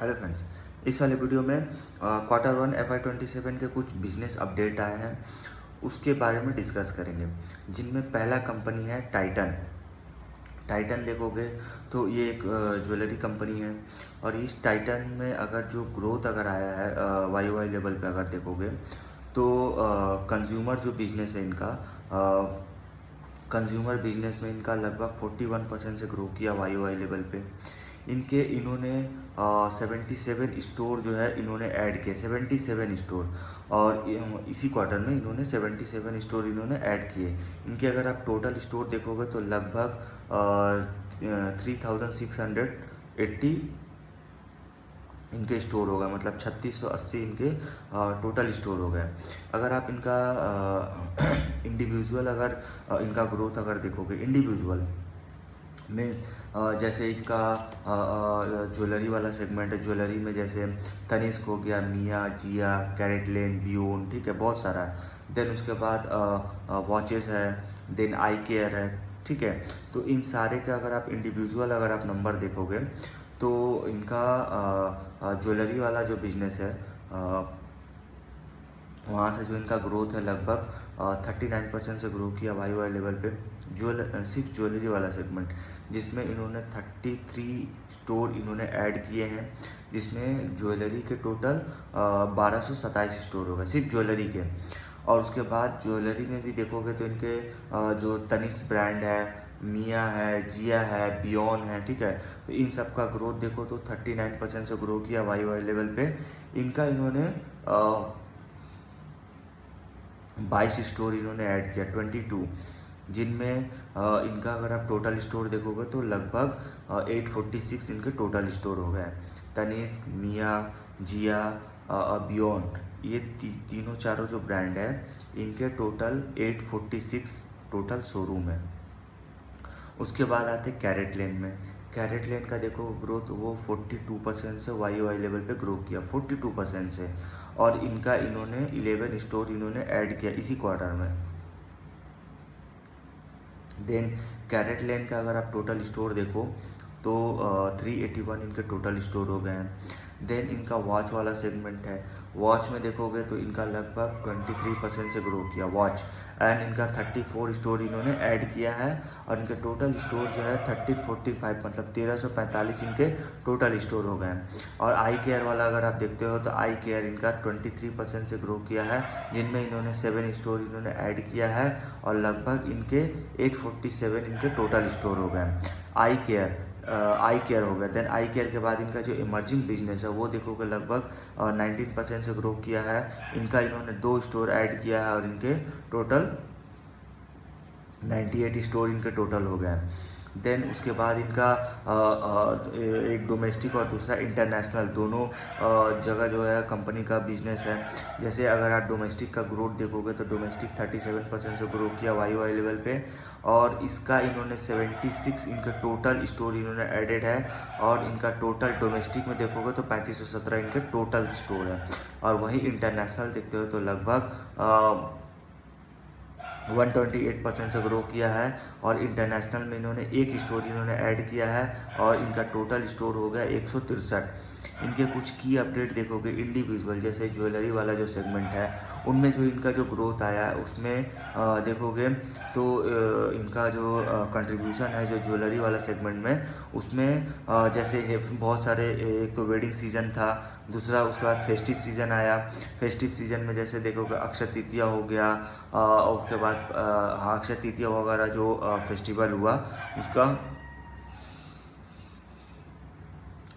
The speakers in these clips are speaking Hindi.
हेलो फ्रेंड्स, इस वाले वीडियो में क्वार्टर वन FY27 के कुछ बिजनेस अपडेट आए हैं, उसके बारे में डिस्कस करेंगे। जिनमें पहला कंपनी है टाइटन। टाइटन देखोगे तो ये एक ज्वेलरी कंपनी है, और इस टाइटन में अगर जो ग्रोथ अगर आया है YoY लेवल पे अगर देखोगे तो कंज्यूमर जो बिजनेस है इनका, कंज्यूमर बिजनेस में इनका लगभग 41% से ग्रो किया YoY लेवल पे। इन्होंने 77 स्टोर जो है इन्होंने ऐड किए, 77 स्टोर, और इसी क्वार्टर में इन्होंने 77 स्टोर इन्होंने ऐड किए। इनके अगर आप टोटल स्टोर देखोगे तो लगभग 3680 इनके स्टोर हो गए, मतलब 3680 इनके टोटल स्टोर हो गए। अगर आप इनका इंडिविजुअल अगर इनका ग्रोथ अगर देखोगे, इंडिविजुअल मीन्स जैसे इनका ज्वेलरी वाला सेगमेंट है, ज्वेलरी में जैसे तनिष्क हो गया, मिया, जिया, कैरेट लेन, बियोन, ठीक है, बहुत सारा है। देन उसके बाद वॉचेस है, देन आई केयर है, ठीक है। तो इन सारे का अगर आप इंडिविजुअल अगर आप नंबर देखोगे तो इनका ज्वेलरी वाला जो बिजनेस है वहाँ से जो इनका ग्रोथ है लगभग 39% से ग्रो किया YoY लेवल पे। सिर्फ ज्वेलरी वाला सेगमेंट, जिसमें इन्होंने 33 स्टोर इन्होंने ऐड किए हैं, जिसमें ज्वेलरी के टोटल 1227 स्टोर हो गए सिर्फ ज्वेलरी के। और उसके बाद ज्वेलरी में भी देखोगे तो इनके जो तनिष्क ब्रांड है, मिया है, जिया है, बियॉन है, ठीक है। तो इन सब का ग्रोथ देखो तो 39% से ग्रो किया YoY लेवल पे। इनका इन्होंने 22 स्टोर इन्होंने ऐड किया, 22, जिनमें इनका अगर आप टोटल स्टोर देखोगे तो लगभग 846 इनके टोटल स्टोर हो गए। तनिष्क, मिया, जिया, बियॉन, ये तीनों चारों जो ब्रांड है इनके टोटल 846 टोटल शोरूम है। उसके बाद आते कैरेट लेन में। कैरेट लेन का देखो ग्रोथ वो 42% से YoY लेवल पे ग्रो किया, 42% से। और इनका इन्होंने 11 स्टोर इन्होंने ऐड किया इसी क्वार्टर में। देन कैरेट लेन का अगर आप टोटल स्टोर देखो तो 381 इनके टोटल स्टोर हो गए हैं। देन इनका वॉच वाला सेगमेंट है, वॉच में देखोगे तो इनका लगभग 23% से ग्रो किया वॉच, एंड इनका 34 स्टोर इन्होंने ऐड किया है, और इनके टोटल स्टोर जो है 1345 मतलब 1345 इनके टोटल स्टोर हो गए हैं। और आई केयर वाला अगर आप देखते हो तो आई केयर इनका 23% से ग्रो किया है, जिनमें इन्होंने 7 स्टोर इन्होंने ऐड किया है, और लगभग इनके 847 इनके टोटल स्टोर हो गए हैं। आई केयर हो गया। देन आई केयर के बाद इनका जो इमर्जिंग बिजनेस है वो देखोगे लगभग 19% से ग्रो किया है। इनका इन्होंने 2 स्टोर ऐड किया है, और इनके टोटल 98 स्टोर इनके टोटल हो गए हैं। देन उसके बाद इनका एक डोमेस्टिक और दूसरा इंटरनेशनल, दोनों जगह जो है कंपनी का बिजनेस है। जैसे अगर आप डोमेस्टिक का ग्रोथ देखोगे तो डोमेस्टिक 37% से ग्रो किया YoY लेवल पे, और इसका इन्होंने 76 इनके टोटल स्टोर इन्होंने एडेड है, और इनका टोटल डोमेस्टिक में देखोगे तो 3517 इनके टोटल स्टोर है। और वहीं इंटरनेशनल देखते हो तो लगभग 128% से ग्रो किया है, और इंटरनेशनल में इन्होंने एक स्टोर इन्होंने ऐड किया है, और इनका टोटल स्टोर हो गया 163। इनके कुछ की अपडेट देखोगे इंडिविजुअल, जैसे ज्वेलरी वाला जो सेगमेंट है उनमें जो इनका जो ग्रोथ आया है उसमें देखोगे तो इनका जो कंट्रीब्यूशन है जो ज्वेलरी वाला सेगमेंट में, उसमें जैसे बहुत सारे, एक तो वेडिंग सीजन था, दूसरा उसके बाद फेस्टिव सीजन आया। फेस्टिव सीजन में जैसे देखोगे अक्षय तृतीया हो गया, और उसके बाद हाँ, अक्षय तृतीया वगैरह जो फेस्टिवल हुआ उसका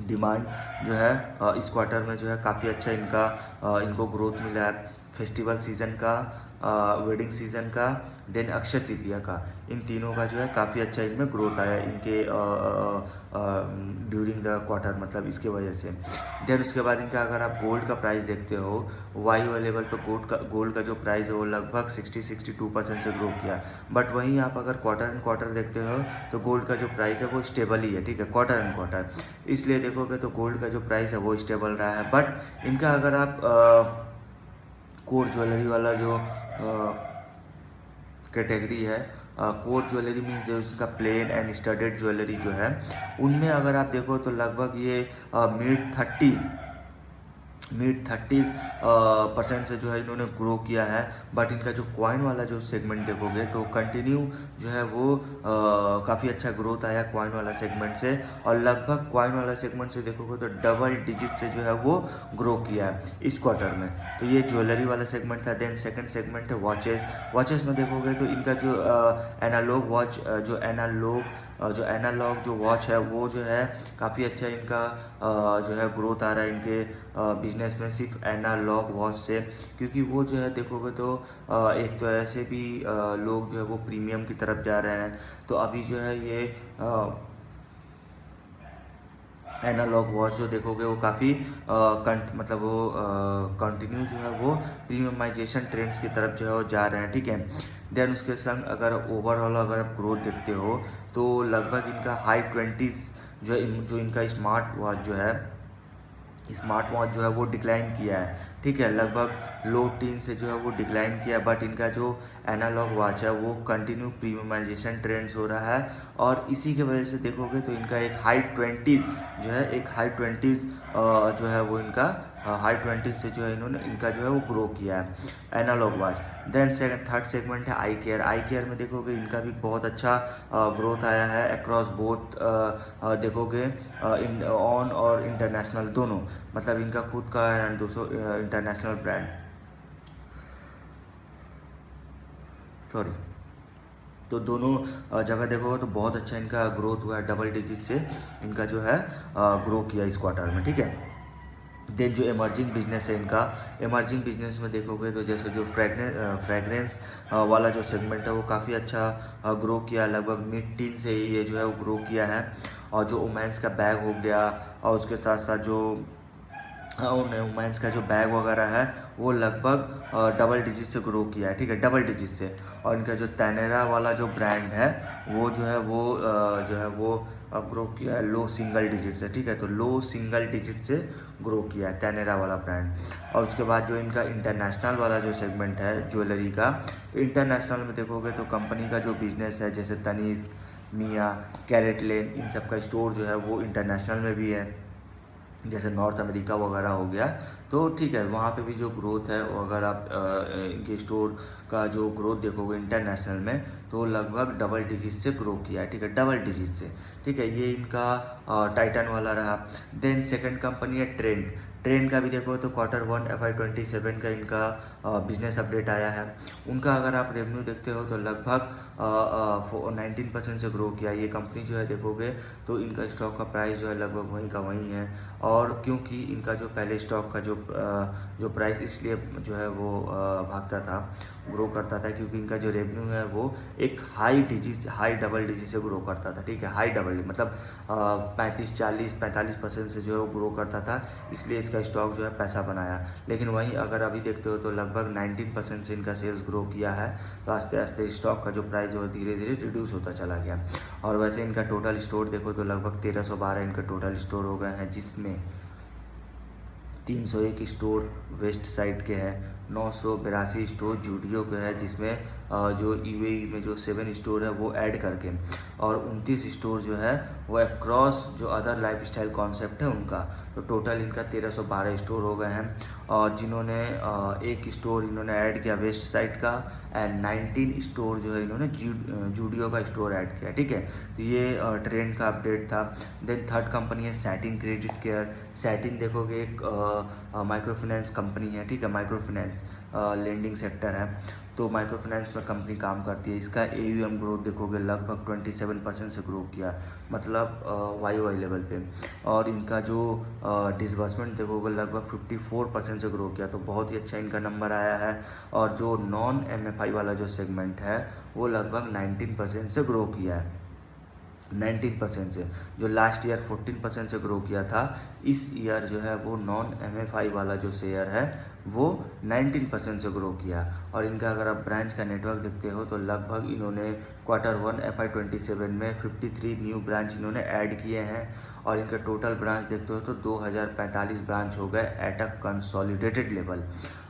डिमांड जो है इस क्वार्टर में जो है काफ़ी अच्छा इनको ग्रोथ मिला है। फेस्टिवल सीज़न का, वेडिंग सीज़न का, देन अक्षय तृतीया का, इन तीनों का जो है काफ़ी अच्छा इनमें ग्रोथ आया इनके ड्यूरिंग द क्वार्टर, मतलब इसके वजह से। देन उसके बाद इनका अगर आप गोल्ड का प्राइस देखते हो, YoY लेवल पर गोल्ड का जो प्राइस है वो लगभग 60-62% से ग्रो किया। बट वहीं आप अगर क्वार्टर एंड क्वार्टर देखते हो तो गोल्ड का जो प्राइस है वो स्टेबल ही है, ठीक है, क्वार्टर एंड क्वार्टर। इसलिए देखोगे तो गोल्ड का जो प्राइस है वो स्टेबल रहा है। बट इनका अगर आप कोर ज्वेलरी वाला जो कैटेगरी है कोर ज्वेलरी मीन्स जो इसका प्लेन एंड स्टडेड ज्वेलरी जो है, उनमें अगर आप देखो तो लगभग ये मिड 30s परसेंट से जो है इन्होंने ग्रो किया है। बट इनका जो कॉइन वाला जो सेगमेंट देखोगे तो कंटिन्यू जो है वो काफ़ी अच्छा ग्रोथ आया कॉइन वाला सेगमेंट से, और लगभग कॉइन वाला सेगमेंट से देखोगे तो डबल डिजिट से जो है वो ग्रो किया है इस क्वार्टर में। तो ये ज्वेलरी वाला सेगमेंट था। देन सेकंड सेगमेंट है वॉचेस में देखोगे तो इनका जो एनालॉग वॉच जो एनालॉग जो वॉच है वो जो है काफ़ी अच्छा इनका जो है ग्रोथ आ रहा है इनके बिजनेस में, सिर्फ एनालॉग वॉच से। क्योंकि वो जो है देखोगे तो एक तो ऐसे भी लोग जो है वो प्रीमियम की तरफ जा रहे हैं, तो अभी जो है ये एनालॉग वॉच जो देखोगे वो काफ़ी मतलब वो कंटिन्यू जो है वो प्रीमियमाइजेशन ट्रेंड्स की तरफ जो है वो जा रहे हैं, ठीक है। देन उसके संग अगर ओवरऑल अगर आप ग्रोथ देखते हो तो लगभग इनका हाई 20s जो इनका स्मार्ट वॉच जो है वो डिक्लाइन किया है, ठीक है। लगभग लो टीन से जो है वो डिक्लाइन किया है। बट इनका जो एनालॉग वॉच है वो कंटिन्यू प्रीमियमाइजेशन ट्रेंड्स हो रहा है, और इसी की वजह से देखोगे तो इनका एक हाई 20s जो है वो इनका हाई 20s से जो है इनका जो है वो ग्रो किया है analogue watch. Then third segment है आई केयर में देखोगे इनका भी बहुत अच्छा ग्रोथ आया है अक्रॉस बोथ देखोगे इन ऑन और इंटरनेशनल दोनों, मतलब इनका खुद का है 200 इंटरनेशनल ब्रांड, सॉरी, तो दोनों जगह देखोगे तो बहुत अच्छा इनका ग्रोथ हुआ है, डबल डिजिट से इनका जो है ग्रो किया इस क्वार्टर में, ठीक है। देन जो इमर्जिंग बिजनेस है इनका, इमर्जिंग बिजनेस में देखोगे तो जैसे जो फ्रेगरेंस वाला जो सेगमेंट है वो काफ़ी अच्छा ग्रो किया, लगभग मिड टीन से ही ये जो है वो ग्रो किया है। और जो वुमेंस का बैग हो गया, और उसके साथ साथ जो वुमेंस का जो बैग वगैरह है वो लगभग डबल डिजिट से ग्रो किया है, ठीक है, डबल डिजिट से। और इनका जो तैनेरा वाला जो ब्रांड है वो जो है वो ग्रो किया है लो सिंगल डिजिट से, ठीक है। तो लो सिंगल डिजिट से ग्रो किया है तैनेरा वाला ब्रांड। और उसके बाद जो इनका इंटरनेशनल वाला जो सेगमेंट है ज्वेलरी का, तो इंटरनेशनल में देखोगे तो कंपनी का जो बिजनेस है जैसे तनिष्क, मिया, कैरेटलेन, इन सब का स्टोर जो है वो इंटरनेशनल में भी है, जैसे नॉर्थ अमेरिका वगैरह हो गया, तो ठीक है वहाँ पे भी जो ग्रोथ है वो अगर आप इनके स्टोर का जो ग्रोथ देखोगे इंटरनेशनल में तो लगभग डबल डिजिट से ग्रो किया है, ठीक है, डबल डिजिट से, ठीक है। ये इनका टाइटन वाला रहा। देन सेकंड कंपनी है ट्रेंड का भी देखो तो Q1 FY27 का इनका बिजनेस अपडेट आया है। उनका अगर आप रेवेन्यू देखते हो तो लगभग 19% से ग्रो किया। ये कंपनी जो है देखोगे तो इनका स्टॉक का प्राइस जो है लगभग वहीं का वहीं है, और क्योंकि इनका जो पहले स्टॉक का जो प्राइस इसलिए जो है वो भागता था, ग्रो करता था, क्योंकि इनका जो रेवेन्यू है वो एक हाई डबल डिजिट से ग्रो करता था, ठीक है, हाई डबल मतलब 45% से जो है वो ग्रो करता था, इसलिए इसका स्टॉक जो है पैसा बनाया। लेकिन वहीं अगर अभी देखते हो तो लगभग 19% से इनका सेल्स ग्रो किया है, तो आस्ते आस्ते स्टॉक का जो प्राइस है वो धीरे धीरे रिड्यूस होता चला गया। और वैसे इनका टोटल स्टोर देखो तो लगभग 1312 इनके टोटल स्टोर हो गए हैं, जिसमें 301 स्टोर वेस्ट साइड के हैं, 982 स्टोर जूडियो के हैं, जिसमें जो यूएई में जो 7 स्टोर है वो ऐड करके, और 29 स्टोर जो है वो अक्रॉस जो अदर लाइफस्टाइल कॉन्सेप्ट है उनका, तो टोटल इनका 1312 स्टोर हो गए हैं। और जिन्होंने एक स्टोर इन्होंने ऐड किया वेस्ट साइड का, एंड 19 स्टोर जो है इन्होंने जूडियो का स्टोर ऐड किया, ठीक है। तो ये ट्रेंड का अपडेट था। देन थर्ड कंपनी है सैटिन क्रेडिट केयर। सैटिन देखोगे एक माइक्रो फाइनेंस कंपनी है, ठीक है, माइक्रो फाइनेंस लेंडिंग सेक्टर है, तो माइक्रो फाइनेंस में कंपनी काम करती है। इसका AUM ग्रोथ देखोगे लगभग 27% से ग्रो किया, मतलब YOY लेवल पे। और इनका जो डिसबर्समेंट देखोगे लगभग 54% से ग्रो किया, तो बहुत ही अच्छा इनका नंबर आया है। और जो नॉन MFI वाला जो सेगमेंट है वो लगभग 19% से ग्रो किया है, 19% से, जो लास्ट ईयर 14% से ग्रो किया था, इस ईयर जो है वो नॉन MFI वाला जो शेयर है वो 19% से ग्रो किया। और इनका अगर आप ब्रांच का नेटवर्क देखते हो तो लगभग इन्होंने Q1 FY27 में 53 न्यू ब्रांच इन्होंने ऐड किए हैं, और इनका टोटल ब्रांच देखते हो तो 2045 ब्रांच हो गए एट अ कंसोलिडेटेड लेवल।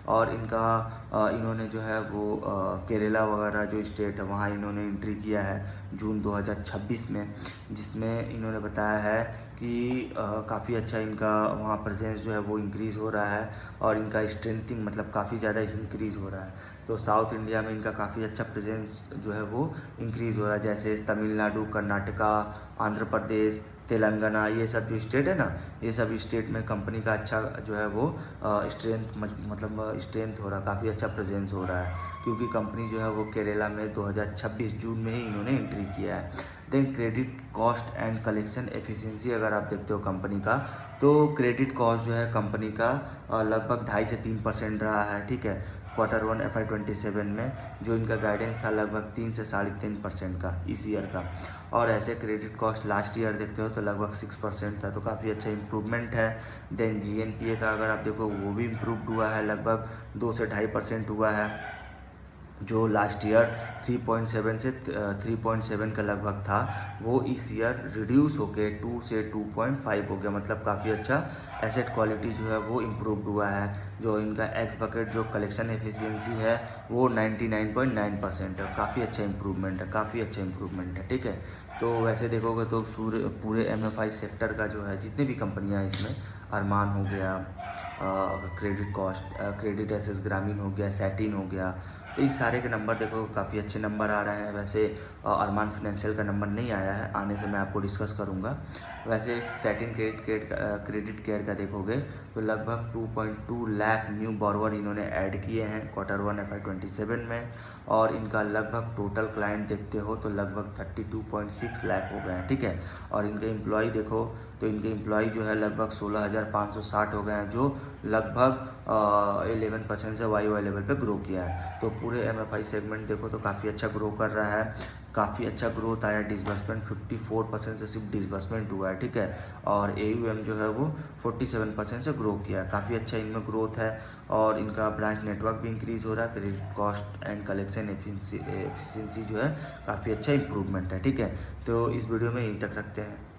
और इनका इन्होंने जो है वो केरला वगैरह जो स्टेट है वहाँ इन्होंने एंट्री किया है जून 2026 में, जिसमें इन्होंने बताया है कि काफ़ी अच्छा इनका वहाँ प्रेजेंस जो है वो इंक्रीज़ हो रहा है और इनका स्ट्रेंथिंग मतलब काफ़ी ज़्यादा इंक्रीज़ हो रहा है। तो साउथ इंडिया में इनका काफ़ी अच्छा प्रेजेंस जो है वो इंक्रीज़ हो रहा है, जैसे तमिलनाडु, कर्नाटका, आंध्र प्रदेश, तेलंगाना, ये सब जो स्टेट है ना, ये सब स्टेट में कंपनी का अच्छा जो है वो स्ट्रेंथ हो रहा है, काफ़ी अच्छा प्रेजेंस हो रहा है, क्योंकि कंपनी जो है वो केरला में 2026 जून में ही इन्होंने एंट्री किया है। Then credit cost and collection efficiency अगर आप देखते हो कंपनी का, तो क्रेडिट कॉस्ट जो है कंपनी का लगभग 2.5 से 3% रहा है, ठीक है, Q1 FY27 में, जो इनका गाइडेंस था लगभग 3 से 3.5% का इस ईयर का। और ऐसे क्रेडिट कॉस्ट लास्ट ईयर देखते हो तो लगभग 6% था, तो काफ़ी अच्छा इंप्रूवमेंट है। देन GNPA का अगर आप देखो वो भी इम्प्रूवड हुआ है, लगभग 2 से 2.5% हुआ है, जो लास्ट ईयर 3.7 से 3.7 का लगभग था, वो इस ईयर रिड्यूस होके 2 से 2.5 हो गया, मतलब काफ़ी अच्छा एसेट क्वालिटी जो है वो इम्प्रूवड हुआ है। जो इनका एक्स बकेट जो कलेक्शन एफिशिएंसी है वो 99.9% है, काफ़ी अच्छा इंप्रूवमेंट है, काफ़ी अच्छा इंप्रूवमेंट है, ठीक है। तो वैसे देखोगे तो पूरे MFI सेक्टर का जो है जितनी भी कंपनियां हैं इसमें, अरमान हो गया, क्रेडिट एसेस ग्रामीण हो गया, सैटिन हो गया, तो इन सारे के नंबर देखो काफ़ी अच्छे नंबर आ रहे हैं। वैसे अरमान फाइनेंशियल का नंबर नहीं आया है, आने से मैं आपको डिस्कस करूंगा। वैसे सैटिन क्रेडिट केयर का देखोगे तो लगभग 2.2 लाख न्यू बॉरोवर इन्होंने ऐड किए हैं Q1 FY27 में, और इनका लगभग टोटल क्लाइंट देखते हो तो लगभग 32.6 लाख हो गए हैं, ठीक है। और इनके एम्प्लॉय देखो तो इनके एम्प्लॉय जो है लगभग 16,560 हो गए हैं, जो लगभग 11% से YoY लेवल पे ग्रो किया है। तो पूरे MFI सेगमेंट देखो तो काफ़ी अच्छा ग्रो कर रहा है, काफ़ी अच्छा ग्रोथ आया। डिसबर्समेंट 54% से सिर्फ डिसबर्समेंट हुआ है, ठीक है, और AUM जो है वो 47% से ग्रो किया है, काफ़ी अच्छा इनमें ग्रोथ है। और इनका ब्रांच नेटवर्क भी इंक्रीज़ हो रहा है, credit cost and collection efficiency जो है काफ़ी अच्छा इंप्रूवमेंट है, ठीक है। तो इस वीडियो में यहीं तक रखते हैं।